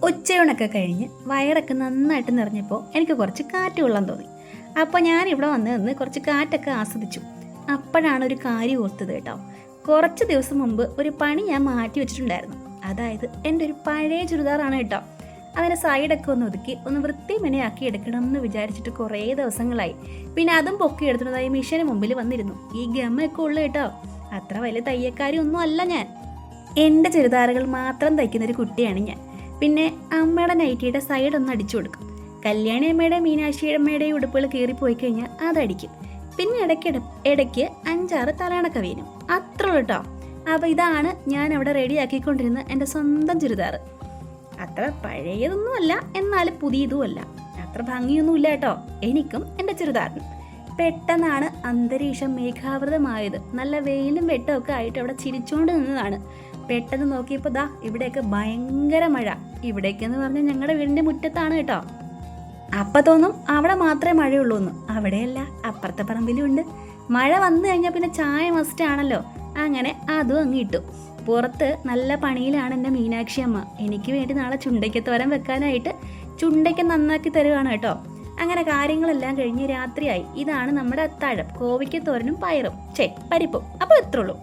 ഉച്ചയൂണൊക്കെ കഴിഞ്ഞ് വയറൊക്കെ നന്നായിട്ട് നിറഞ്ഞപ്പോൾ എനിക്ക് കുറച്ച് കാറ്റ് കൊള്ളാൻ തോന്നി. അപ്പോൾ ഞാൻ ഇവിടെ വന്ന് കുറച്ച് കാറ്റൊക്കെ ആസ്വദിച്ചു. അപ്പോഴാണ് ഒരു കാര്യം ഓർത്തത് കേട്ടോ. കുറച്ച് ദിവസം മുമ്പ് ഒരു പണി ഞാൻ മാറ്റി വെച്ചിട്ടുണ്ടായിരുന്നു. അതായത് എൻ്റെ ഒരു പഴയ ചുരിദാറാണ് കേട്ടോ. അതിൻ്റെ സൈഡൊക്കെ ഒന്ന് ഒതുക്കി ഒന്ന് വൃത്തിമെനയാക്കി എടുക്കണം എന്ന് വിചാരിച്ചിട്ട് കുറേ ദിവസങ്ങളായി. പിന്നെ അതും പൊക്കി എടുത്തിട്ടതായി മിഷന് മുമ്പിൽ വന്നിരുന്നു. ഈ ഗമ്മയൊക്കെ ഉള്ളു കേട്ടോ. അത്ര വലിയ തയ്യക്കാരി ഒന്നും അല്ല ഞാൻ. എൻ്റെ ചുരിദാറുകൾ മാത്രം തയ്ക്കുന്നൊരു കുട്ടിയാണ് ഞാൻ. പിന്നെ അമ്മയുടെ നൈറ്റിയുടെ സൈഡ് ഒന്ന് അടിച്ചു കൊടുക്കും. കല്യാണി അമ്മയുടെ മീനാക്ഷി അമ്മയുടെയും ഉടുപ്പുകൾ കീറിപ്പോയി കഴിഞ്ഞാൽ അതടിക്കും. പിന്നെ ഇടയ്ക്ക് 5-6 തലയണക്ക വീനും. അത്ര കേട്ടോ. അപ്പോൾ ഇതാണ് ഞാൻ അവിടെ റെഡിയാക്കിക്കൊണ്ടിരുന്ന എൻ്റെ സ്വന്തം ചുരിദാർ. അത്ര പഴയതൊന്നും അല്ല, എന്നാലും പുതിയതും അല്ല. അത്ര ഭംഗിയൊന്നുമില്ല കേട്ടോ എനിക്കും എൻ്റെ ചുരിദാറിനും. പെട്ടെന്നാണ് അന്തരീക്ഷം മേഘാവൃതമായത്. നല്ല വെയിലും വെട്ടമൊക്കെ ആയിട്ട് അവിടെ ചിരിച്ചുകൊണ്ട് നിന്നതാണ്. പെട്ടെന്ന് നോക്കിയപ്പോൾ ദാ ഇവിടെയൊക്കെ ഭയങ്കര മഴ. ഇവിടേക്കെന്ന് പറഞ്ഞാൽ ഞങ്ങളുടെ വീടിൻ്റെ മുറ്റത്താണ് കേട്ടോ. അപ്പം തോന്നും അവിടെ മാത്രമേ മഴയുള്ളൂ എന്ന്. അവിടെയല്ല, അപ്പുറത്തെ പറമ്പിലും ഉണ്ട്. മഴ വന്നു കഴിഞ്ഞാൽ പിന്നെ ചായ മസ്റ്റ് ആണല്ലോ. അങ്ങനെ അതും അങ്ങ് ഇട്ടു. പുറത്ത് നല്ല പണിയിലാണ് എൻ്റെ മീനാക്ഷി അമ്മ. എനിക്ക് വേണ്ടി നാളെ ചുണ്ടയ്ക്കത്തോരൻ വെക്കാനായിട്ട് ചുണ്ടയ്ക്ക നന്നാക്കി തരുവാണ് കേട്ടോ. അങ്ങനെ കാര്യങ്ങളെല്ലാം കഴിഞ്ഞ് രാത്രിയായി. ഇതാണ് നമ്മുടെ അത്താഴം. കോവയ്ക്കത്തോരനും പയറും പരിപ്പും. അപ്പോൾ എത്രയുള്ളൂ.